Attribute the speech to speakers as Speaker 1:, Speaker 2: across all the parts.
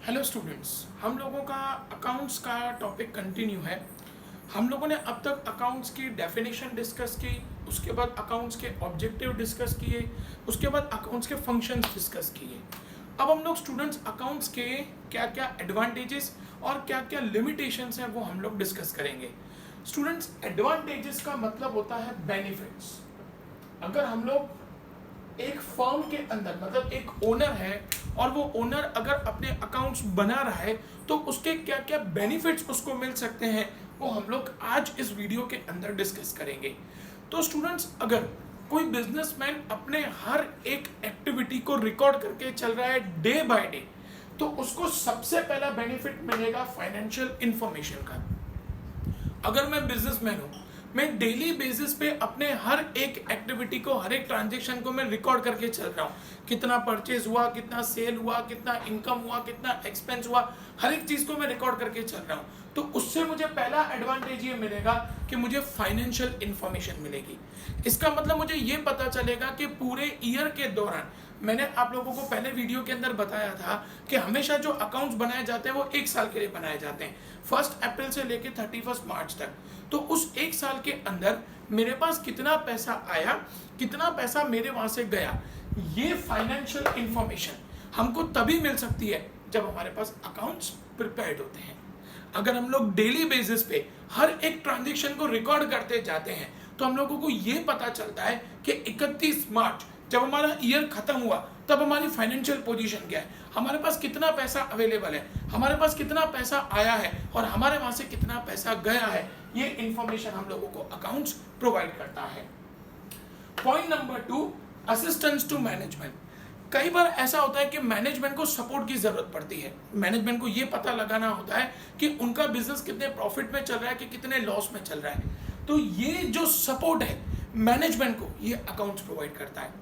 Speaker 1: Hello students, हम लोगों का अकाउंट्स का टॉपिक कंटिन्यू है। हम लोगों ने अब तक अकाउंट्स की डेफिनेशन डिस्कस की, उसके बाद अकाउंट्स के ऑब्जेक्टिव डिस्कस किए, उसके बाद अकाउंट्स के फंक्शंस डिस्कस किए। अब हम लोग स्टूडेंट्स अकाउंट्स के क्या क्या एडवांटेजेस और क्या क्या लिमिटेशंस हैं वो हम लोग डिस्कस करेंगे। स्टूडेंट्स, एडवांटेजेस का मतलब होता है बेनिफिट्स। अगर हम लोग एक फर्म के अंदर, मतलब एक ओनर है और वो ओनर अगर अपने अकाउंट्स बना रहा है तो उसके क्या क्या बेनिफिट्स उसको मिल सकते हैं वो हम लोग आज इस वीडियो के अंदर डिस्कस करेंगे। तो स्टूडेंट्स, अगर कोई बिजनेसमैन अपने हर एक एक्टिविटी को रिकॉर्ड करके चल रहा है डे बाय डे, तो उसको सबसे पहला बेनिफिट मिलेगा फाइनेंशियल इंफॉर्मेशन का। अगर मैं बिजनेसमैन हूँ, मैं डेली बेसिस पे अपने हर एक एक्टिविटी को, हर एक ट्रांजेक्शन को मैं रिकॉर्ड करके चल रहा हूँ। कितना परचेज हुआ, कितना सेल हुआ, कितना इनकम हुआ, कितना एक्सपेंस हुआ, हर एक चीज़ को मैं रिकॉर्ड करके चल रहा हूँ। तो उससे मुझे पहला एडवांटेज ये मिलेगा कि मुझे फाइनेंशियल इंफॉर्मेशन मिलेगी। इसका मतलब मुझे ये पता चलेगा कि पूरे ईयर के दौरान, मैंने आप लोगों को पहले वीडियो के अंदर बताया था कि हमेशा जो अकाउंट्स बनाए जाते हैं वो एक साल के लिए बनाए जाते हैं, 1 अप्रैल से लेकर 31 मार्च तक। तो उस एक साल के अंदर मेरे पास कितना पैसा आया, कितना पैसा मेरे वहां से गया, ये फाइनेंशियल इंफॉर्मेशन हमको तभी मिल सकती है जब हमारे पास अकाउंट्स प्रिपेयर्ड होते हैं। अगर हम लोग डेली बेसिस पे हर एक ट्रांजेक्शन को रिकॉर्ड करते जाते हैं तो हम लोगों को ये पता चलता है कि 31 मार्च जब हमारा ईयर खत्म हुआ तब हमारी फाइनेंशियल पोजीशन क्या है, हमारे पास कितना पैसा अवेलेबल है, हमारे पास कितना पैसा आया है और हमारे वहां से कितना पैसा गया है। ये इंफॉर्मेशन हम लोगों को अकाउंट्स प्रोवाइड करता है। Point number 2, assistance to management. कई बार ऐसा होता है कि मैनेजमेंट को सपोर्ट की जरूरत पड़ती है। मैनेजमेंट को ये पता लगाना होता है कि उनका बिजनेस कितने प्रॉफिट में चल रहा है, कि कितने लॉस में चल रहा है। तो ये जो सपोर्ट है मैनेजमेंट को, ये अकाउंट्स प्रोवाइड करता है।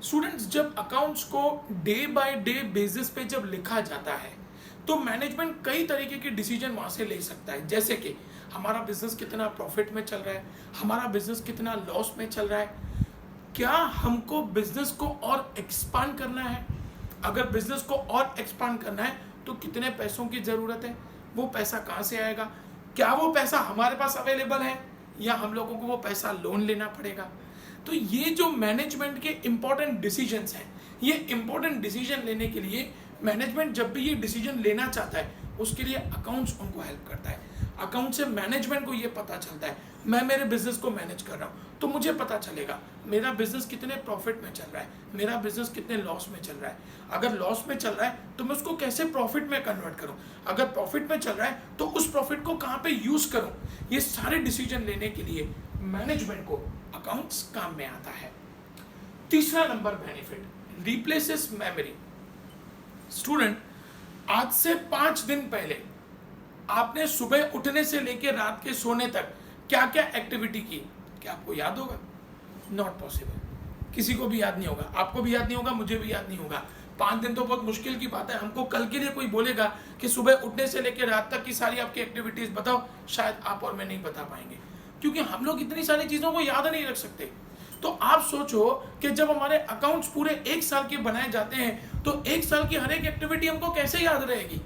Speaker 1: स्टूडेंट्स, जब अकाउंट्स को डे बाय डे बेसिस पे जब लिखा जाता है तो मैनेजमेंट कई तरीके के डिसीजन वहां से ले सकता है, जैसे कि हमारा बिजनेस कितना प्रॉफिट में चल रहा है, हमारा बिजनेस कितना लॉस में चल रहा है, क्या हमको बिजनेस को और एक्सपांड करना है, अगर बिजनेस को और एक्सपांड करना है तो कितने पैसों की ज़रूरत है, वो पैसा कहाँ से आएगा, क्या वो पैसा हमारे पास अवेलेबल है या हम लोगों को वो पैसा लोन लेना पड़ेगा। तो ये जो मैनेजमेंट के इंपॉर्टेंट डिसीजंस हैं, ये इंपॉर्टेंट डिसीजन लेने के लिए मैनेजमेंट जब भी ये डिसीजन लेना चाहता है उसके लिए अकाउंट्स उनको हेल्प करता है। अकाउंट से मैनेजमेंट को ये पता चलता है, मैं मेरे बिजनेस को मैनेज कर रहा हूँ तो मुझे पता चलेगा मेरा बिजनेस कितने प्रॉफिट में चल रहा है, मेरा बिजनेस कितने लॉस में चल रहा है। अगर लॉस में चल रहा है तो मैं उसको कैसे प्रॉफिट में कन्वर्ट करूँ, अगर प्रॉफिट में चल रहा है तो उस प्रॉफिट को कहाँ पे यूज करूँ। ये सारे डिसीजन लेने के लिए मैनेजमेंट को अकाउंट्स काम में आता है। तीसरा number benefit, replaces memory. Student, आज से 5 दिन पहले आपने सुबह उठने से लेकर रात के सोने तक क्या क्या एक्टिविटी की, क्या आपको याद होगा? नॉट पॉसिबल, किसी को भी याद नहीं होगा, आपको भी याद नहीं होगा, मुझे भी याद नहीं होगा। 5 दिन तो बहुत मुश्किल की बात है। हमको कल के लिए कोई बोलेगा कि सुबह उठने से लेकर रात तक की सारी आपकी एक्टिविटीज बताओ, शायद आप और मैं नहीं बता पाएंगे, क्योंकि हम लोग इतनी सारी चीजों को याद नहीं रख सकते। तो आप सोचो कि जब हमारे अकाउंट्स पूरे 1 साल के बनाए जाते हैं तो 1 साल की हर एक एक्टिविटी हमको कैसे याद रहेगी।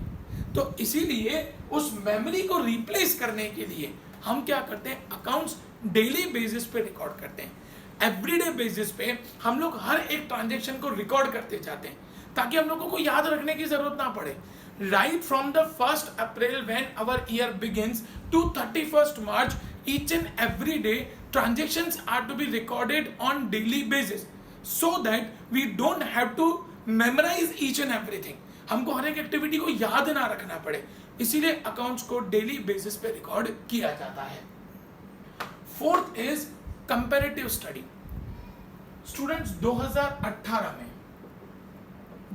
Speaker 1: तो इसीलिए उस मेमोरी को रिप्लेस करने के लिए हम क्या करते हैं, अकाउंट्स डेली बेसिस पे रिकॉर्ड करते हैं। एवरीडे बेसिस पे हम लोग हर एक ट्रांजेक्शन को रिकॉर्ड करते जाते हैं ताकि हम लोगों को याद रखने की जरूरत ना पड़े। Right from the 1 April when our year begins to 31 March, each and every day transactions are to be recorded on daily basis so that we don't have to memorize each and everything। हमको हर एक activity को याद ना रखना पड़े, इसीलिए accounts को daily basis पे रिकॉर्ड किया जाता है। Fourth is comparative study. Students, 2018 में,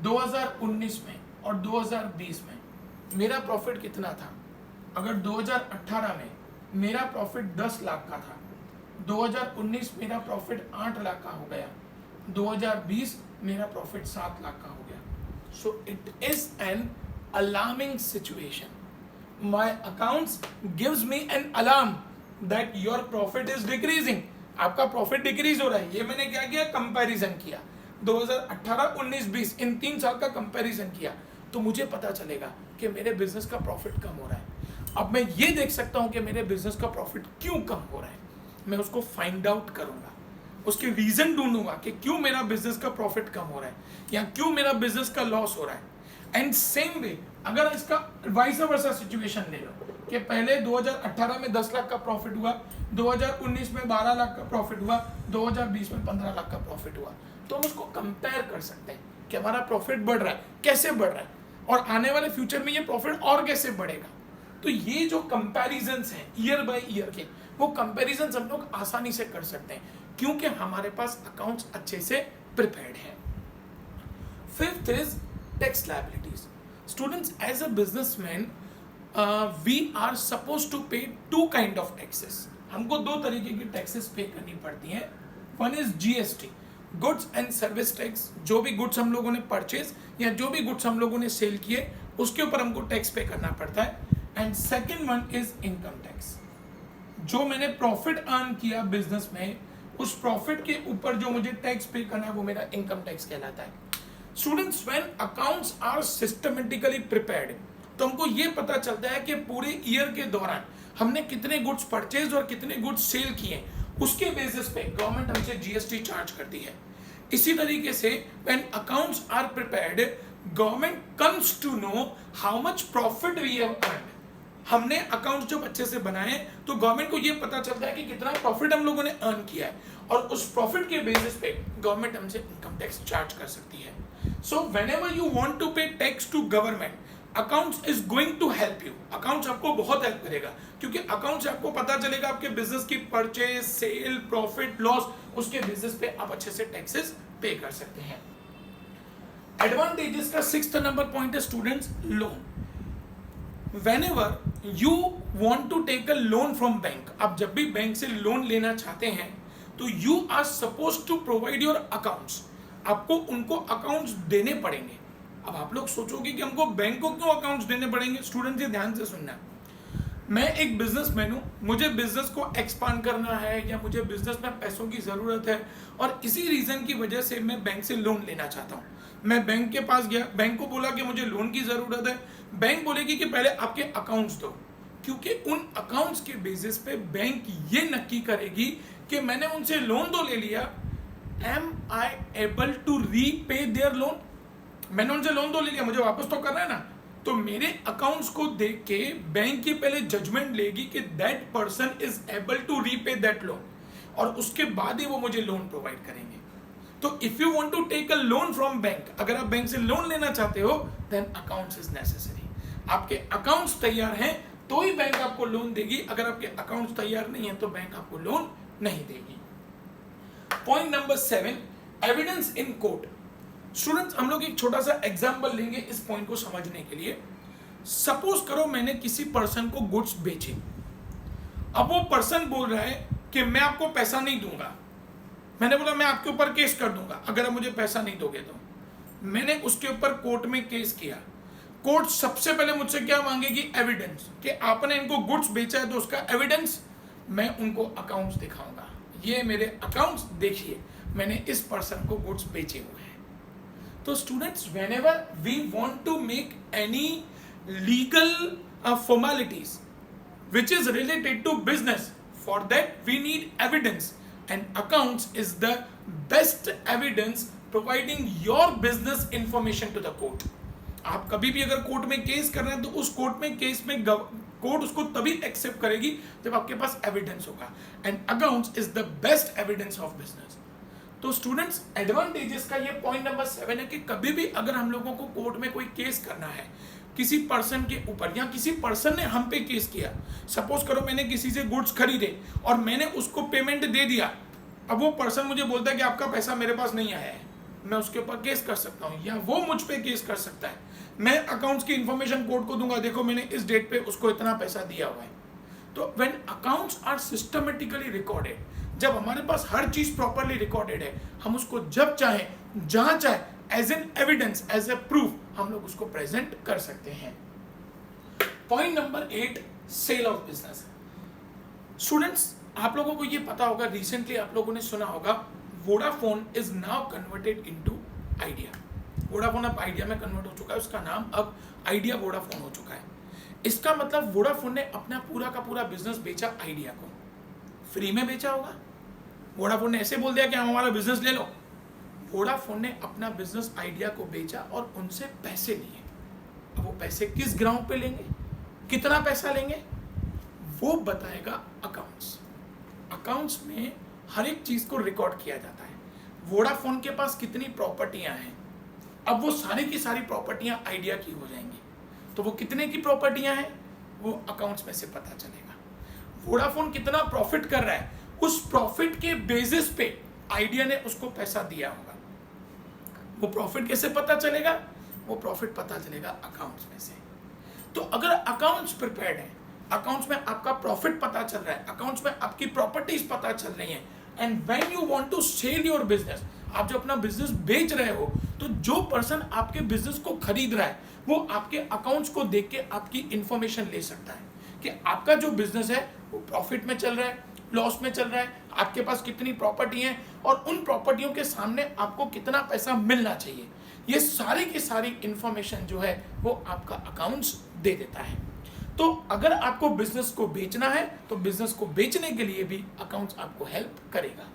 Speaker 1: 2019 में और 2020 में मेरा प्रॉफिट कितना था? अगर 2018 में मेरा प्रॉफिट 10 लाख का था, 2019 मेरा प्रॉफिट 8 लाख का हो गया, 2020 मेरा प्रॉफिट 7 लाख का हो गया। So it is an alarming situation. My accounts gives me an alarm that your profit is decreasing. आपका प्रॉफिट डिक्रीज हो रहा है। ये मैंने क्या किया, कंपैरिजन किया, 2018, 19, 20 इन 3 साल का कंपैरिजन किया। तो मुझे पता चलेगा कि मेरे बिजनेस का प्रॉफिट कम हो रहा है। अब मैं ये देख सकता हूँ कि मेरे बिजनेस का प्रॉफिट क्यों कम हो रहा है, मैं उसको फाइंड आउट करूंगा, उसके रीजन ढूंढूंगा कि क्यों मेरा बिजनेस का प्रॉफिट कम हो रहा है या क्यों मेरा बिजनेस का लॉस हो रहा है। एंड सेम वे अगर इसका वाइस वर्सा सिचुएशन ले लो कि पहले 2018 में 10 लाख का प्रॉफिट हुआ, 2019 में 12 लाख का प्रॉफिट हुआ, 2020 में 15 लाख का प्रॉफिट हुआ, तो हम उसको कंपेयर कर सकते हैं कि हमारा प्रॉफिट बढ़ रहा है, कैसे बढ़ रहा है, और आने वाले फ्यूचर में ये प्रॉफिट और कैसे बढ़ेगा। तो ये जो कंपैरिजंस हैं ईयर बाय ईयर के, वो कंपैरिजंस हम लोग आसानी से कर सकते हैं क्योंकि हमारे पास अकाउंट्स अच्छे से प्रिपेयर्ड हैं। Fifth is tax liabilities. Students, as a businessman we are suppose to pay two kind of taxes. हमको दो तरीके की टैक्सेस पे करनी पड़ती हैं। One is GST, goods and service tax. जो भी गुड्स हम लोगों ने परचेज या जो भी गुड्स हम लोगों ने सेल किए उसके ऊपर हमको टैक्स पे करना पड़ता है। And second one is income tax. जो मैंने प्रॉफिट अर्न किया बिजनेस में, उस प्रॉफिट के ऊपर जो मुझे टैक्स पे करना है वो मेरा इनकम टैक्स कहलाता है। Students, when accounts are systematically prepared, तो हमको ये पता चलता है कि पूरे ईयर के दौरान हमने कितने गुड्स परचेज और कितने गुड्स सेल किए, उसके बेसिस पे गवर्नमेंट हमसे जीएसटी चार्ज करती है। इसी तरीके से when accounts are prepared, government comes to know how much profit we have earned. हमने अकाउंट जब अच्छे से बनाए तो गवर्नमेंट को ये पता चलता है कि कितना प्रॉफिट हम लोगों ने अर्न किया है, और उस प्रॉफिट के बेसिस पे गवर्नमेंट हमसे इनकम टैक्स चार्ज कर सकती है। So whenever you want to pay tax to government, accounts is going to help you. Accounts आपको बहुत हेल्प करेगा क्योंकि अकाउंट से आपको पता चलेगा आपके बिजनेस की परचेज, सेल, प्रॉफिट, लॉस, उसके बेसिस पे आप अच्छे से टैक्सेस पे कर सकते हैं। एडवांटेजेस का सिक्स्थ नंबर पॉइंट है students, loan. Whenever you want to take a loan from bank, आप जब भी बैंक से लोन लेना चाहते हैं तो you are supposed to provide your accounts। आपको उनको अकाउंट्स देने पड़ेंगे। अब आप लोग सोचोगे कि हमको बैंक को क्यों अकाउंट्स देने पड़ेंगे। स्टूडेंट ये ध्यान से सुनना, मैं एक बिजनेसमैन हूँ, मुझे बिजनेस को एक्सपांड करना है या मुझे बिजनेस में पैसों की ज़रूरत है और इसी रीज़न की वजह से मैं बैंक से लोन लेना चाहता हूँ। मैं बैंक के पास गया, बैंक को बोला कि मुझे लोन की ज़रूरत है। बैंक बोलेगी कि पहले आपके अकाउंट्स दो, क्योंकि उन अकाउंट्स के बेसिस पे बैंक ये नक्की करेगी कि मैंने उनसे लोन तो ले लिया, am I able to repay their loan. मैंने उनसे लोन तो ले लिया, मुझे वापस तो करना है ना। तो मेरे अकाउंट्स को देख के बैंक की पहले जजमेंट लेगी कि that person is able to repay that loan, और उसके बाद ही वो मुझे लोन प्रोवाइड करेंगे। तो if you want to take a loan from bank, अगर आप बैंक से लोन लेना चाहते हो, देन अकाउंट्स इज नेसेसरी। आपके अकाउंट्स तैयार हैं तो ही बैंक आपको लोन देगी, अगर आपके अकाउंट्स तैयार नहीं है तो बैंक आपको लोन नहीं देगी। Point number 7, evidence in court. Students, हम लोग एक छोटा सा एग्जांपल लेंगे इस पॉइंट को समझने के लिए। सपोज करो मैंने किसी पर्सन को गुड्स बेचे, अब वो पर्सन बोल रहा है कि मैं आपको पैसा नहीं दूंगा। मैंने बोला मैं आपके ऊपर केस कर दूंगा अगर आप मुझे पैसा नहीं दोगे तो। मैंने उसके ऊपर कोर्ट में केस किया। कोर्ट सबसे पहले मुझसे क्या मांगेगी, एविडेंस, कि आपने इनको गुड्स बेचा है तो उसका एविडेंस। मैं उनको अकाउंट्स दिखाऊंगा, ये मेरे अकाउंट्स देखिए, मैंने इस पर्सन को गुड्स बेचे हुए हैं। तो students, whenever we want to make any legal formalities which is related to business, for that we need evidence, and accounts is the best evidence providing your business information to the court। आप कभी भी अगर court में case कर रहे हैं तो उस कोर्ट में केस में कोर्ट उसको तभी एक्सेप्ट करेगी जब आपके पास एविडेंस होगा, and accounts is the best evidence of business. तो स्टूडेंट्स, एडवांटेजेस का ये पॉइंट नंबर 7 है कि कभी भी अगर हम लोगों को कोर्ट में कोई केस करना है किसी पर्सन के ऊपर, या किसी पर्सन ने हम पे केस किया, सपोज करो मैंने किसी से गुड्स खरीदे और मैंने उसको पेमेंट दे दिया, अब वो पर्सन मुझे बोलता है कि आपका पैसा मेरे पास नहीं आया है, मैं उसके ऊपर केस कर सकता हूँ या वो मुझ पे केस कर सकता है। मैं अकाउंट्स की इंफॉर्मेशन कोर्ट को दूंगा, देखो मैंने इस डेट पे उसको इतना पैसा दिया हुआ है। तो when accounts are systematically recorded, जब हमारे पास हर चीज प्रॉपरली रिकॉर्डेड है, हम उसको जब चाहे जहां चाहे as an evidence, as a proof हम लोग उसको प्रेजेंट कर सकते हैं। Point number 8, sale of business. Students, आप लोगों को ये पता होगा, रिसेंटली आप लोगों ने सुना होगा, Vodafone is now converted into idea. Vodafone अब आइडिया में कन्वर्ट हो चुका है, उसका नाम अब आइडिया वोडाफोन हो चुका है। इसका मतलब वोडाफोन ने अपना पूरा का पूरा बिजनेस बेचा आइडिया को। फ्री में बेचा होगा? वोडाफोन ने ऐसे बोल दिया कि हम हमारा बिजनेस ले लो? वोडाफोन ने अपना बिजनेस आइडिया को बेचा और उनसे पैसे लिए। अब वो पैसे किस ग्राउंड पे लेंगे, कितना पैसा लेंगे, वो बताएगा अकाउंट्स। अकाउंट्स में हर एक चीज को रिकॉर्ड किया जाता है। वोडाफोन के पास कितनी प्रॉपर्टियां हैं, अब वो सारी की सारी प्रॉपर्टियां आइडिया की हो जाएंगी, तो वो कितने की प्रॉपर्टियां हैं वो अकाउंट्स में से पता चलेगा। वोडाफोन कितना प्रॉफिट कर रहा है, उस प्रॉफिट के बेसिस पे आइडिया ने उसको पैसा दिया होगा। वो प्रॉफिट कैसे पता चलेगा? वो प्रॉफिट पता चलेगा अकाउंट्स में से। तो अगर अकाउंट्स प्रिपेयर्ड है, अकाउंट्स में आपका प्रॉफिट पता चल रहा है, अकाउंट्स में आपकी प्रॉपर्टीज पता चल रही हैं, and when you want to sell your business, आप जो अपना बिजनेस बेच रहे हो, तो जो पर्सन आपके बिजनेस को खरीद रहा है वो आपके अकाउंट्स को देख के आपकी इंफॉर्मेशन ले सकता है कि आपका जो बिजनेस है वो प्रॉफिट में चल रहा है, लॉस में चल रहा है, आपके पास कितनी प्रॉपर्टी है और उन प्रॉपर्टियों के सामने आपको कितना पैसा मिलना चाहिए। ये सारी की सारी इंफॉर्मेशन जो है वो आपका अकाउंट्स दे देता है। तो अगर आपको बिजनेस को बेचना है तो बिजनेस को बेचने के लिए भी अकाउंट्स आपको हेल्प करेगा।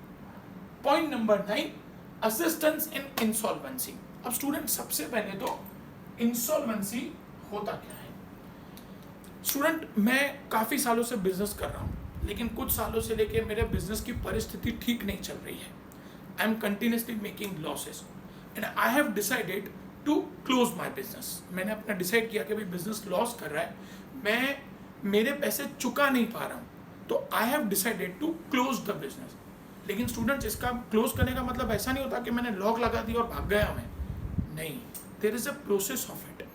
Speaker 1: Point number 9, assistance in insolvency. अब स्टूडेंट सबसे पहले तो इंसॉल्वेंसी होता क्या है? स्टूडेंट, मैं काफी सालों से बिजनेस कर रहा हूं, लेकिन कुछ सालों से लेके मेरे बिजनेस की परिस्थिति ठीक नहीं चल रही है। I am continuously making losses and I have decided to close my business. मैंने अपना डिसाइड किया कि भाई बिजनेस लॉस कर रहा है, मैं मेरे पैसे चुका नहीं पा रहा हूँ, तो I have decided to close the business. लेकिन स्टूडेंट्स, इसका क्लोज करने का मतलब ऐसा नहीं होता कि मैंने लॉक लगा दी और भाग गया मैं, नहीं, there is a process of it.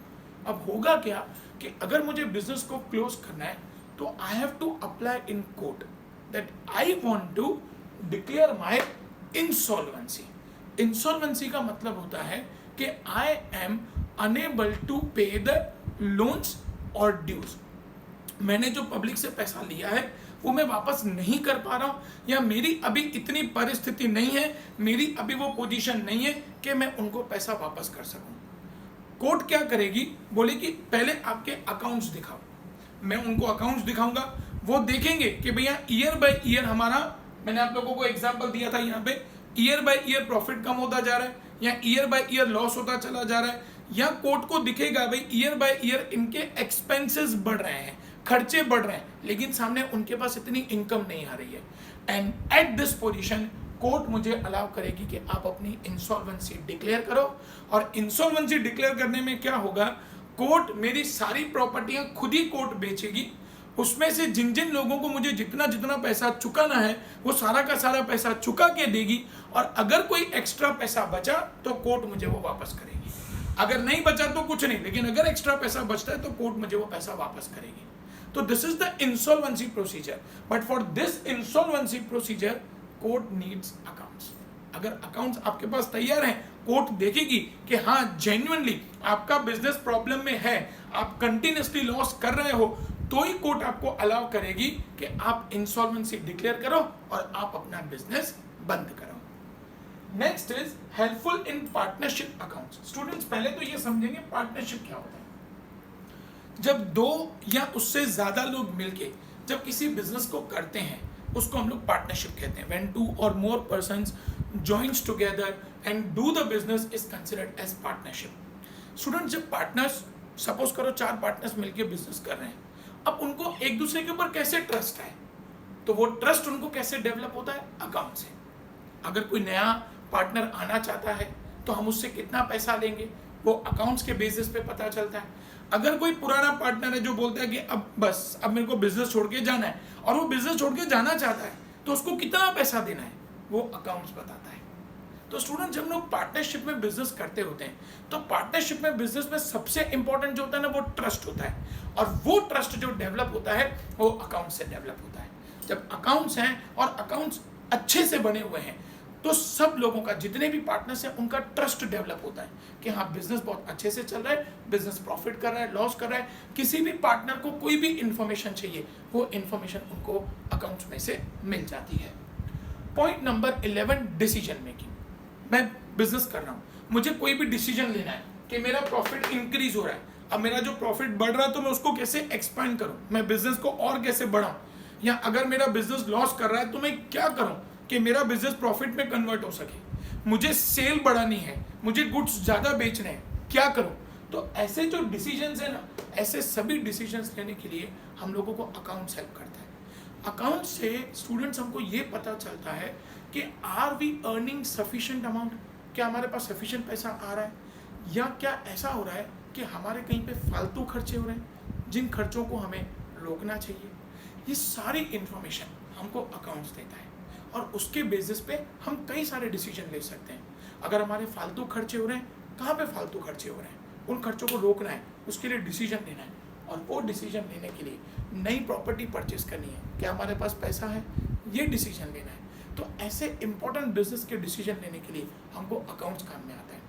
Speaker 1: अब होगा क्या कि अगर मुझे बिजनेस को क्लोज करना है तो I have to apply in court that I want to declare my insolvency. Insolvency का मतलब होता है कि I am unable to pay the loans और ड्यूज। मैंने जो पब्लिक से पैसा लिया है वो मैं वापस नहीं कर पा रहा हूं, या मेरी अभी इतनी परिस्थिति नहीं है, मेरी अभी वो पोजीशन नहीं है कि मैं उनको पैसा वापस कर सकूं। कोर्ट क्या करेगी, बोलेगी पहले आपके अकाउंट्स दिखाओ। मैं उनको अकाउंट्स दिखाऊंगा, वो देखेंगे कि भैया ईयर बाय ईयर हमारा, मैंने आप लोगों को एग्जांपल दिया था यहाँ पे, ईयर बाय ईयर प्रॉफिट कम होता जा रहा है या ईयर बाय ईयर लॉस होता चला जा रहा है, या कोर्ट को दिखेगा भाई ईयर बाय ईयर इनके एक्सपेंसेस बढ़ रहे हैं, खर्चे बढ़ रहे हैं, लेकिन सामने उनके पास इतनी इनकम नहीं आ रही है। And at this position court मुझे अलाउ करेगी कि आप अपनी इंसॉल्वेंसी डिक्लेयर करो। और इंसॉल्वेंसी डिक्लेयर करने में क्या होगा, कोर्ट मेरी सारी प्रॉपर्टियां खुद ही कोर्ट बेचेगी, उसमें से जिन जिन लोगों को मुझे जितना जितना पैसा चुकाना है वो सारा का सारा पैसा चुका के देगी, और अगर कोई एक्स्ट्रा पैसा बचा तो कोर्ट मुझे वो वापस करेगी, अगर नहीं बचा तो कुछ नहीं, लेकिन अगर एक्स्ट्रा पैसा बचता है तो कोर्ट मुझे वो पैसा वापस करेगी। तो this is the insolvency procedure, but for this insolvency procedure court needs accounts. अगर अकाउंट्स आपके पास तैयार हैं, कोर्ट देखेगी कि हाँ जेन्युइनली आपका बिजनेस प्रॉब्लम में है, आप कंटिन्यूसली लॉस कर रहे हो, तो ही कोर्ट आपको अलाउ करेगी कि आप इंसॉल्वेंसी डिक्लेयर करो और आप अपना बिजनेस बंद करो। Next is helpful in partnership accounts. Students, पहले तो ये समझेंगे पार्टनरशिप क्या होता है। जब दो या उससे ज्यादा लोग मिलके जब किसी बिजनेस को करते हैं उसको हम लोग पार्टनरशिप कहते हैं। व्हेन टू और more persons joins together and do the business is considered as partnership. Students, जब पार्टनर्स, सपोज करो 4 पार्टनर्स मिलके बिजनेस कर रहे हैं, अब उनको एक दूसरे के ऊपर कैसे ट्रस्ट है, तो वो ट्रस्ट उनको कैसे डेवलप होता है, अकाउंट से। अगर कोई नया पार्टनर आना चाहता है तो हम उससे कितना पैसा लेंगे वो अकाउंट्स के बेसिस पे पता चलता है। अगर कोई पुराना पार्टनर है जो बोलता है कि अब मेरे को बिजनेस छोड़ के जाना है, और वो बिजनेस छोड़ के जाना चाहता है, तो उसको कितना पैसा देना है वो अकाउंट्स बताता है। तो स्टूडेंट, जब लोग पार्टनरशिप में बिजनेस करते होते हैं तो पार्टनरशिप में बिजनेस में सबसे इंपॉर्टेंट जो होता है ना वो ट्रस्ट होता है, और वो ट्रस्ट जो डेवलप होता है वो अकाउंट से डेवलप होता है। जब अकाउंट्स हैं और अकाउंट्स अच्छे से बने हुए हैं तो सब लोगों का, जितने भी पार्टनर्स हैं, उनका ट्रस्ट डेवलप होता है कि हाँ बिजनेस बहुत अच्छे से चल रहा है, बिजनेस प्रॉफिट कर रहा है, लॉस कर रहा है। किसी भी पार्टनर को कोई भी इंफॉर्मेशन चाहिए वो इंफॉर्मेशन उनको अकाउंट्स में से मिल जाती है। Point number 11, decision making. मैं बिजनेस कर रहा हूँ, मुझे कोई भी डिसीजन लेना है कि मेरा प्रॉफिट इंक्रीज हो रहा है, अब मेरा जो प्रॉफिट बढ़ रहा है तो मैं उसको कैसे एक्सपैंड करूं, मैं बिजनेस को और कैसे बढ़ाऊं, या अगर मेरा बिजनेस लॉस कर रहा है तो मैं क्या करूं कि मेरा बिजनेस प्रॉफिट में कन्वर्ट हो सके, मुझे सेल बढ़ानी है, मुझे गुड्स ज़्यादा बेचने हैं, क्या करूं। तो ऐसे जो डिसीजंस है ना, ऐसे सभी डिसीजंस लेने के लिए हम लोगों को अकाउंट्स हेल्प करता है। अकाउंट से स्टूडेंट्स हमको ये पता चलता है कि are we earning sufficient amount, क्या हमारे पास सफिशिएंट पैसा आ रहा है, या क्या ऐसा हो रहा है कि हमारे कहीं पे फालतू खर्चे हो रहे हैं जिन खर्चों को हमें रोकना चाहिए। ये सारी इंफॉर्मेशन हमको अकाउंट्स देता है और उसके बेसिस पे हम कई सारे डिसीजन ले सकते हैं। अगर हमारे फालतू खर्चे हो रहे हैं, कहाँ पे फालतू खर्चे हो रहे हैं, उन खर्चों को रोकना है, उसके लिए डिसीजन लेना है। और वो डिसीजन लेने के लिए नई प्रॉपर्टी परचेज करनी है, क्या हमारे पास पैसा है, ये डिसीजन लेना है। तो ऐसे इंपॉर्टेंट बिजनेस के डिसीजन लेने के लिए हमको अकाउंट्स काम में आता है।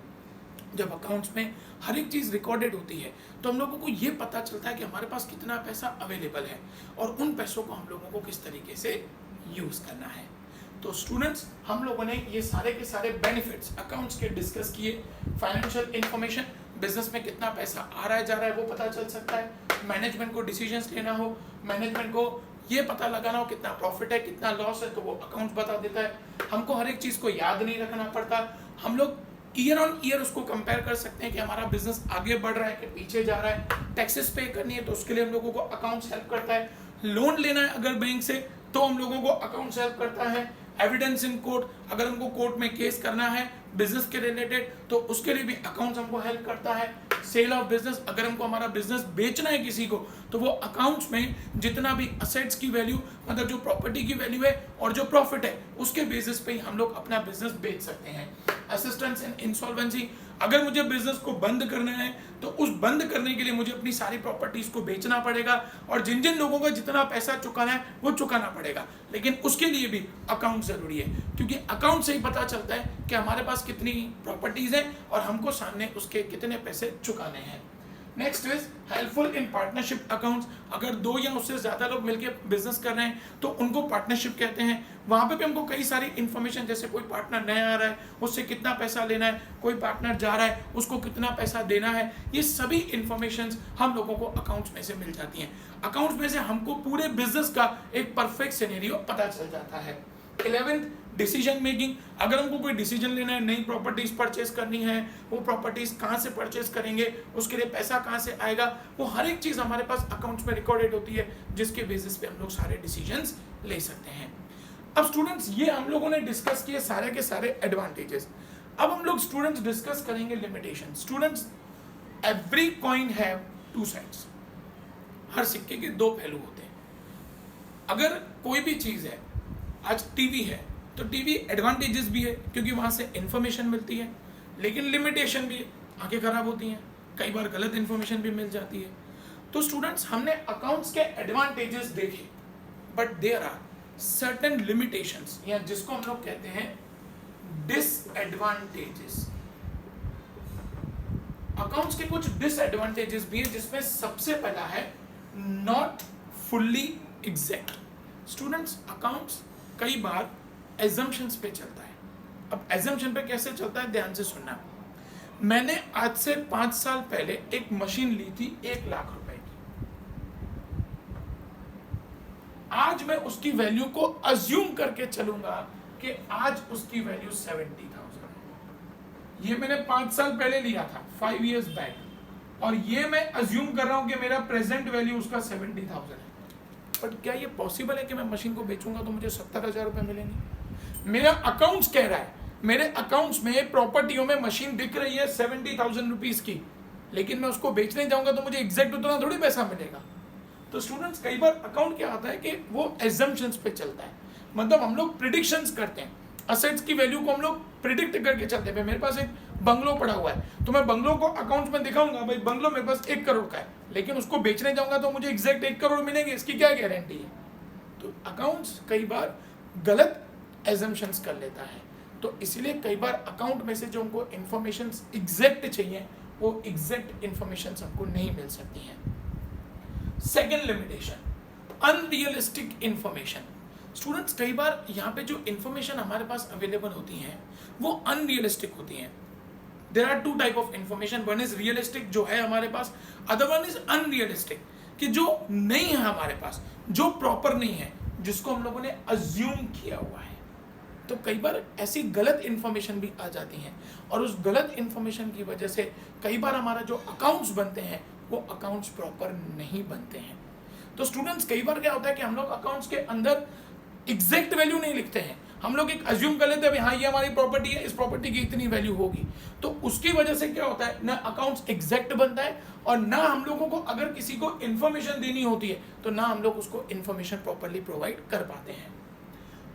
Speaker 1: जब अकाउंट्स में हर एक चीज़ रिकॉर्डेड होती है तो हम लोगों को ये पता चलता है कि हमारे पास कितना पैसा अवेलेबल है और उन पैसों को हम लोगों को किस तरीके से यूज़ करना है। तो स्टूडेंट्स, हम लोगों ने ये सारे के सारे बेनिफिट्स अकाउंट्स के डिस्कस किए। फाइनेंशियल इंफॉर्मेशन, बिजनेस में कितना पैसा आ रहा है जा रहा है वो पता चल सकता है। मैनेजमेंट को डिसीजंस लेना हो, मैनेजमेंट को ये पता लगाना हो कितना प्रॉफिट है कितना लॉस है, तो वो अकाउंट्स बता देता है। हमको हर एक चीज़ को याद नहीं रखना पड़ता, हम लोग ईयर ऑन ईयर उसको कंपेयर कर सकते हैं कि हमारा बिजनेस आगे बढ़ रहा है कि पीछे जा रहा है। टैक्सेस पे करनी है तो उसके लिए हम लोगों को अकाउंट्स हेल्प करता है। लोन लेना है अगर बैंक से तो हम लोगों को अकाउंट्स हेल्प करता है। एविडेंस इन कोर्ट, अगर हमको कोर्ट में केस करना है बिजनेस के रिलेटेड तो उसके लिए भी अकाउंट्स हमको हेल्प करता है। सेल ऑफ बिजनेस, अगर हमको हमारा बिजनेस बेचना है किसी को तो वो अकाउंट्स में जितना भी असेट्स की वैल्यू, मतलब जो प्रॉपर्टी की वैल्यू है और जो प्रॉफिट है उसके बेसिस पे ही हम लोग अपना बिजनेस बेच सकते हैं। असिस्टेंस इन इंसॉल्वेंसी, अगर मुझे बिजनेस को बंद करना है तो उस बंद करने के लिए मुझे अपनी सारी प्रॉपर्टीज को बेचना पड़ेगा और जिन जिन लोगों का जितना पैसा चुकाना है वो चुकाना पड़ेगा, लेकिन उसके लिए भी अकाउंट जरूरी है क्योंकि अकाउंट से ही पता चलता है कि हमारे पास कितनी प्रॉपर्टीज हैं और हमको सामने उसके कितने पैसे चुकाने हैं। Next is helpful in partnership accounts, अगर दो या उससे ज्यादा लोग मिलकर बिजनेस कर रहे हैं तो उनको पार्टनरशिप कहते हैं। वहां पे भी हमको कई सारी इंफॉर्मेशन, जैसे कोई पार्टनर नया आ रहा है उससे कितना पैसा लेना है, कोई पार्टनर जा रहा है उसको कितना पैसा देना है, ये सभी इंफॉर्मेशन हम लोगों को अकाउंट्स में से मिल जाती हैं। अकाउंट्स में से हमको पूरे बिजनेस का एक परफेक्ट सिनेरियो पता चल जाता है। 11th, डिसीजन मेकिंग, अगर हमको कोई डिसीजन लेना है, नई प्रॉपर्टीज परचेज करनी है, वो प्रॉपर्टीज कहाँ से परचेज करेंगे, उसके लिए पैसा कहाँ से आएगा, वो हर एक चीज हमारे पास अकाउंट्स में रिकॉर्डेड होती है जिसके बेसिस पे हम लोग सारे डिसीजंस ले सकते हैं। अब स्टूडेंट्स, ये हम लोगों ने डिस्कस किए सारे के सारे एडवांटेजेस। अब हम लोग स्टूडेंट्स डिस्कस करेंगे limitation. Students, every coin have two sides, हर सिक्के के दो पहलू होते हैं। अगर कोई भी चीज है, आज टीवी है तो टीवी एडवांटेजेस भी है क्योंकि वहाँ से इंफॉर्मेशन मिलती है, लेकिन लिमिटेशन भी है, आंखें खराब होती हैं, कई बार गलत इंफॉर्मेशन भी मिल जाती है। तो स्टूडेंट्स, हमने अकाउंट्स के एडवांटेजेस देखे, but there are certain limitations, या जिसको हम लोग कहते हैं डिसएडवांटेजेस। अकाउंट्स के कुछ डिसएडवांटेजेस भी है जिसमें सबसे पहला है not fully exact. Students, accounts कई बार एजम्पशंस पे चलता है। अब एजम्पशन पे कैसे चलता है, ध्यान से सुनना। मैंने आज से 5 साल पहले एक मशीन ली थी 1 लाख रुपए की, आज मैं उसकी वैल्यू को अज्यूम करके चलूंगा कि आज उसकी वैल्यू 70,000 है। ये मैंने 5 साल पहले लिया था, 5 years बैक, और ये मैं अज्यूम कर रहा हूं कि मेरा प्रेजेंट वैल्यू उसका 70,000 है। बट क्या ये पॉसिबल है कि मैं मशीन को बेचूंगा तो मुझे 70,000 रुपए मिलेंगे? मेरा अकाउंट्स कह रहा है, मेरे अकाउंट्स में प्रॉपर्टियों में मशीन दिख रही है 70,000 रुपीज की, लेकिन मैं उसको बेचने जाऊंगा तो मुझे एग्जैक्ट उतना थोड़ी पैसा मिलेगा। तो स्टूडेंट्स, कई बार अकाउंट क्या होता है कि वो एजम्पशंस पे चलता है, मतलब हम लोग प्रिडिक्शंस करते हैं, असेट्स की वैल्यू को हम लोग प्रिडिक्ट करके चलते हैं। मेरे पास एक बंगलो पड़ा हुआ है तो मैं बंगलो को अकाउंट्स में दिखाऊंगा, भाई बंगलो मेरे पास 1 करोड़ का है, लेकिन उसको बेचने जाऊंगा तो मुझे एग्जैक्ट 1 करोड़ मिलेंगे, इसकी क्या गारंटी है? तो अकाउंट्स कई बार गलत एजम्पशंस कर लेता है, तो इसलिए कई बार अकाउंट में से जो हमको इंफॉर्मेशन एग्जैक्ट चाहिए वो एग्जैक्ट इंफॉर्मेशन हमको नहीं मिल सकती हैं। Second limitation, unrealistic information. Students, कई बार यहाँ पे जो इंफॉर्मेशन हमारे पास अवेलेबल होती हैं वो अनरियलिस्टिक होती हैं। There are two type of information, one is realistic जो है हमारे पास, अदर वन इज अनरियलिस्टिक कि जो नहीं है हमारे पास, जो प्रॉपर नहीं है, जिसको हम लोगों ने अज्यूम किया हुआ है। तो कई बार ऐसी गलत इन्फॉर्मेशन भी आ जाती हैं और उस गलत इन्फॉर्मेशन की वजह से कई बार हमारा जो अकाउंट्स बनते हैं वो अकाउंट्स प्रॉपर नहीं बनते हैं। तो स्टूडेंट्स कई बार क्या होता है कि हम लोग अकाउंट्स के अंदर एग्जैक्ट वैल्यू नहीं लिखते हैं, हम लोग एक अज्यूम कर लेते हैं हाँ ये हमारी प्रॉपर्टी है, इस प्रॉपर्टी की इतनी वैल्यू होगी। तो उसकी वजह से क्या होता है, ना अकाउंट्स एग्जैक्ट बनता है और ना हम लोगों को अगर किसी को इन्फॉर्मेशन देनी होती है तो ना हम लोग उसको इन्फॉर्मेशन प्रॉपरली प्रोवाइड कर पाते हैं।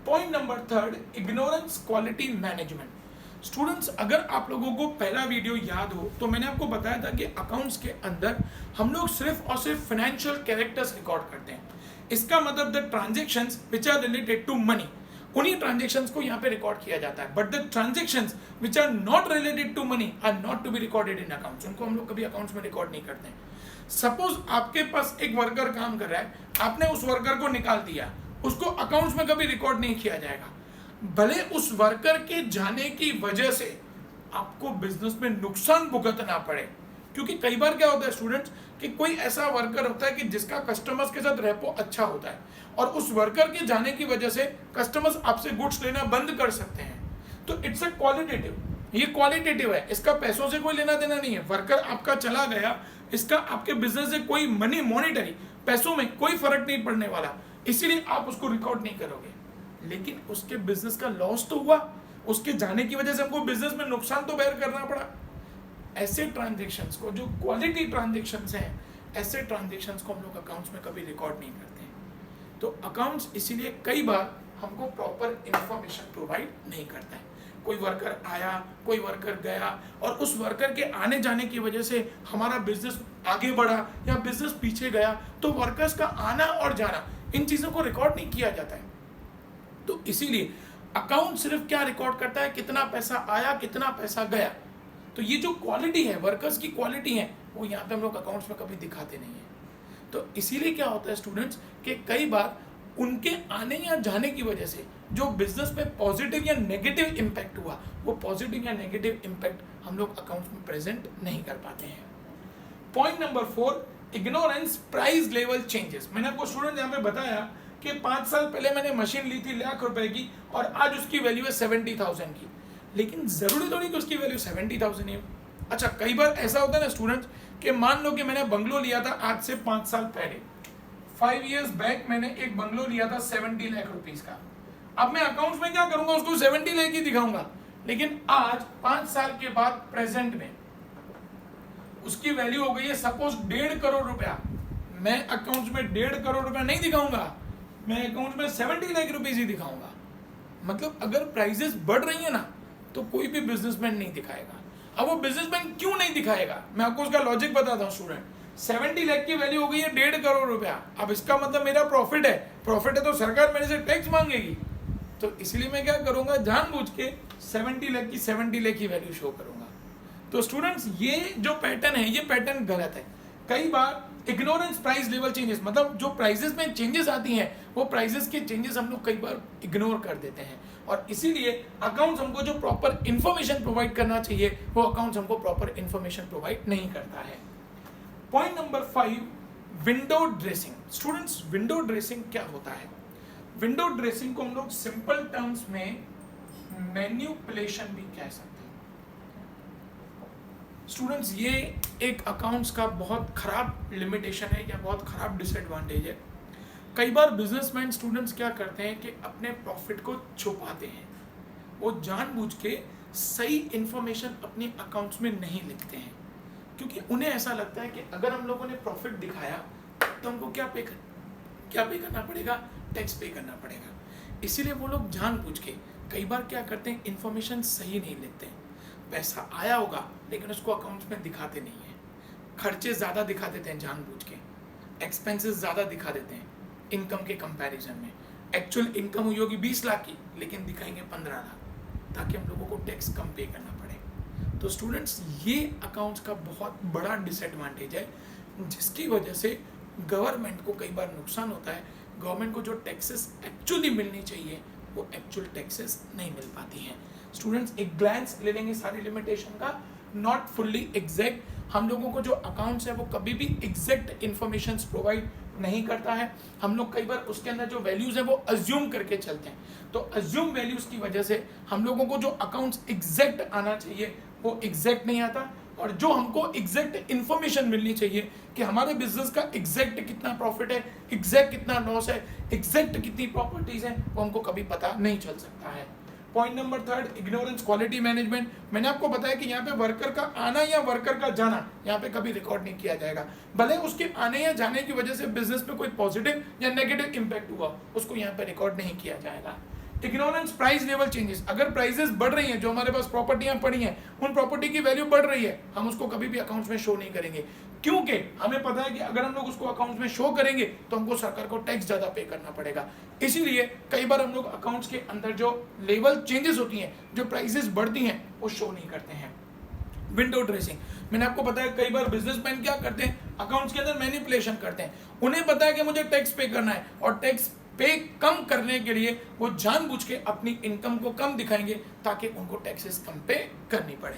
Speaker 1: Point number 3, ignorance quality management. Students अगर आप लोगों को पहला वीडियो याद हो तो मैंने आपको बताया था कि अकाउंट्स के अंदर हम लोग सिर्फ और सिर्फ फाइनेंशियल कैरेक्टर्स रिकॉर्ड करते हैं। इसका मतलब the transactions which are related to money, उन्हीं ट्रांजेक्शंस को यहाँ पे रिकॉर्ड किया जाता है, but the transactions which are not related to money are not to be recorded in accounts, उनको हम लोग कभी अकाउंट्स में रिकॉर्ड नहीं करते हैं। सपोज आपके पास एक वर्कर काम कर रहा है, आपने उस वर्कर को निकाल दिया, उसको अकाउंट्स में कभी रिकॉर्ड नहीं किया जाएगा, भले उस वर्कर के जाने की वजह से आपको बिजनेस में नुकसान भुगतना पड़े। क्योंकि कई बार क्या होता है स्टूडेंट्स कि कोई ऐसा वर्कर होता है कि जिसका कस्टमर्स के साथ रेपो अच्छा होता है और उस वर्कर के जाने की वजह से कस्टमर्स आपसे गुड्स लेना बंद कर सकते हैं। तो इट्स अ क्वालिटेटिव, ये क्वालिटेटिव है, इसका पैसों से कोई लेना देना नहीं है। वर्कर आपका चला गया, इसका आपके बिजनेस से कोई मनी मॉनिटरी पैसों में कोई फर्क नहीं पड़ने वाला, इसीलिए आप उसको रिकॉर्ड नहीं करोगे। लेकिन उसके बिजनेस का लॉस तो हुआ, उसके जाने की वजह से हमको बिजनेस में नुकसान तो बेयर करना पड़ा। ऐसे ट्रांजेक्शन्स को, जो क्वालिटी ट्रांजेक्शन्स हैं, ऐसे ट्रांजेक्शन्स को हम लोग अकाउंट्स में कभी रिकॉर्ड नहीं करते हैं। तो अकाउंट्स इसीलिए कई बार हमको प्रॉपर इंफॉर्मेशन प्रोवाइड नहीं करता है। कोई वर्कर आया, कोई वर्कर गया और उस वर्कर के आने जाने की वजह से हमारा बिजनेस आगे बढ़ा या बिजनेस पीछे गया, तो वर्कर्स का आना और जाना, इन चीज़ों को रिकॉर्ड नहीं किया जाता है। तो इसीलिए अकाउंट सिर्फ क्या रिकॉर्ड करता है, कितना पैसा आया, कितना पैसा गया। तो ये जो क्वालिटी है, वर्कर्स की क्वालिटी है, वो यहाँ पे हम लोग अकाउंट्स में कभी दिखाते नहीं है। तो इसीलिए क्या होता है स्टूडेंट्स कि कई बार उनके आने या जाने की वजह से जो बिजनेस में पॉजिटिव या नेगेटिव इम्पैक्ट हुआ, वो पॉजिटिव या नेगेटिव इम्पैक्ट हम लोग अकाउंट्स में प्रेजेंट नहीं कर पाते हैं। Point number 4, ignorance price level changes. मैंने आपको स्टूडेंट यहाँ पे बताया कि 5 साल पहले मैंने मशीन ली थी ₹1,00,000 की और आज उसकी वैल्यू है 70,000 की, लेकिन जरूरी थोड़ी कि उसकी वैल्यू 70,000 है। अच्छा, कई बार ऐसा होता है ना स्टूडेंट्स कि मान लो कि मैंने बंगलो लिया था आज से 5 साल पहले, 5 years बैक मैंने एक बंगलो लिया था 70 लाख रुपीस का। अब मैं अकाउंट्स में क्या करूंगा, उसको 70 लाख ही दिखाऊंगा, लेकिन आज 5 साल के बाद प्रेजेंट में उसकी वैल्यू हो गई है सपोज 1.5 करोड़ रुपया। मैं अकाउंट्स में 1.5 करोड़ रुपया नहीं दिखाऊंगा, मैं अकाउंट में 70 लाख रुपीस ही दिखाऊंगा। मतलब अगर प्राइसेस बढ़ रही है ना तो कोई भी बिजनेसमैन नहीं दिखाएगा। अब वो बिजनेसमैन क्यों नहीं दिखाएगा, मैं आपको उसका लॉजिक बताता हूँ स्टूडेंट। 70 लाख की वैल्यू हो गई है 1.5 करोड़ रुपया, अब इसका मतलब मेरा प्रॉफिट है तो सरकार मेरे से टैक्स मांगेगी। तो इसलिए मैं क्या करूंगा, जानबूझ के 70 लाख की 70 लाख की वैल्यू शो करूंगा। तो स्टूडेंट्स ये जो पैटर्न है, ये पैटर्न गलत है। कई बार इग्नोरेंस प्राइस लेवल चेंजेस, मतलब जो प्राइसेस में चेंजेस आती हैं, वो प्राइसेस के चेंजेस हम लोग कई बार इग्नोर कर देते हैं और इसीलिए अकाउंट्स हमको जो प्रॉपर इंफॉर्मेशन प्रोवाइड करना चाहिए, वो अकाउंट्स हमको प्रॉपर इंफॉर्मेशन प्रोवाइड नहीं करता है। Point number 5, window dressing. Students window dressing क्या होता है? विंडो ड्रेसिंग को हम लोग सिंपल टर्म्स में मैन्युपुलेशन भी कह सकते हैं। स्टूडेंट्स ये एक अकाउंट्स का बहुत खराब लिमिटेशन है या बहुत खराब डिसएडवांटेज है। कई बार बिजनेसमैन स्टूडेंट्स क्या करते हैं कि अपने प्रॉफिट को छुपाते हैं, वो जानबूझ के सही इंफॉर्मेशन अपने अकाउंट्स में नहीं लिखते हैं, क्योंकि उन्हें ऐसा लगता है कि अगर हम लोगों ने प्रॉफिट दिखाया तो हमको क्या पे करना पड़ेगा, टैक्स पे करना पड़ेगा। इसीलिए वो लोग जानबूझ के कई बार क्या करते हैं, इंफॉर्मेशन सही नहीं लिखते हैं। पैसा आया होगा लेकिन उसको अकाउंट्स में दिखाते नहीं हैं, खर्चे ज़्यादा दिखा देते हैं जानबूझ के, एक्सपेंसेस ज़्यादा दिखा देते हैं इनकम के कंपैरिजन में। एक्चुअल इनकम हुई होगी 20 लाख की, लेकिन दिखाएंगे 15 लाख, ताकि हम लोगों को टैक्स कम पे करना पड़े। तो स्टूडेंट्स ये अकाउंट्स का बहुत बड़ा डिसएडवांटेज है, जिसकी वजह से गवर्नमेंट को कई बार नुकसान होता है। गवर्नमेंट को जो टैक्सेस एक्चुअली मिलनी चाहिए वो एक्चुअल टैक्सेस नहीं मिल पाती हैं। स्टूडेंट्स एक ग्लैंस ले लेंगे सारी लिमिटेशन का, नॉट फुल्ली एग्जैक्ट। हम लोगों को जो अकाउंट्स है वो कभी भी एग्जैक्ट इन्फॉर्मेशन प्रोवाइड नहीं करता है। हम लोग कई बार उसके अंदर जो वैल्यूज है वो अज्यूम करके चलते हैं, तो अज्यूम वैल्यूज की वजह से हम लोगों को जो अकाउंट्स एग्जैक्ट आना चाहिए वो एग्जैक्ट नहीं आता, और जो हमको एग्जैक्ट इन्फॉर्मेशन मिलनी चाहिए कि हमारे बिजनेस का एग्जैक्ट कितना प्रॉफिट है, एग्जैक्ट कितना लॉस है, एग्जैक्ट कितनी प्रॉपर्टीज हैं, वो हमको कभी पता नहीं चल सकता है। Point number 3, ignorance quality management. मैंने आपको बताया कि यहाँ पे वर्कर का आना या वर्कर का जाना यहाँ पे कभी रिकॉर्ड नहीं किया जाएगा, भले उसके आने या जाने की वजह से बिजनेस पे कोई पॉजिटिव या नेगेटिव इंपैक्ट हुआ, उसको यहाँ पे रिकॉर्ड नहीं किया जाएगा। Ignorance price level changes. अगर प्राइसेस बढ़ रही हैं, जो हमारे पास प्रॉपर्टियां पड़ी हैं, उन प्रॉपर्टी की वैल्यू बढ़ रही है, हम उसको कभी भी अकाउंट्स में शो नहीं करेंगे, क्योंकि हमें पता है कि अगर हम लोग उसको अकाउंट्स में शो करेंगे तो हमको सरकार को टैक्स ज्यादा पे करना पड़ेगा। इसीलिए कई बार हम लोग अकाउंट्स के अंदर जो लेवल चेंजेस होती हैं, जो प्राइसेस बढ़ती हैं, वो शो नहीं करते हैं। Window dressing. मैंने आपको बताया कई बार बिजनेसमैन क्या करते हैं, अकाउंट्स के अंदर मैनिपुलेशन करते हैं। उन्हें पता है कि मुझे टैक्स पे करना है, और टैक्स पे कम करने के लिए वो जानबूझ के अपनी इनकम को कम दिखाएंगे ताकि उनको टैक्सेस कम पे करनी पड़े।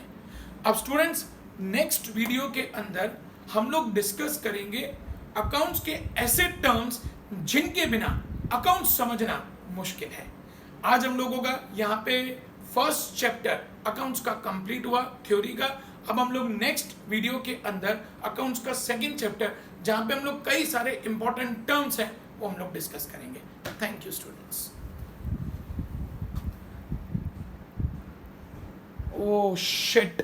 Speaker 1: अब स्टूडेंट्स, नेक्स्ट वीडियो के अंदर हम लोग डिस्कस करेंगे अकाउंट्स के ऐसे टर्म्स जिनके बिना अकाउंट समझना मुश्किल है। आज हम लोगों का यहाँ पे फर्स्ट चैप्टर अकाउंट्स का कंप्लीट हुआ थ्योरी का। अब हम लोग नेक्स्ट वीडियो के अंदर अकाउंट्स का सेकंड चैप्टर, जहां पे हम लोग कई सारे इंपॉर्टेंट टर्म्स हैं, वो हम लोग डिस्कस करेंगे। Thank you students. Oh shit.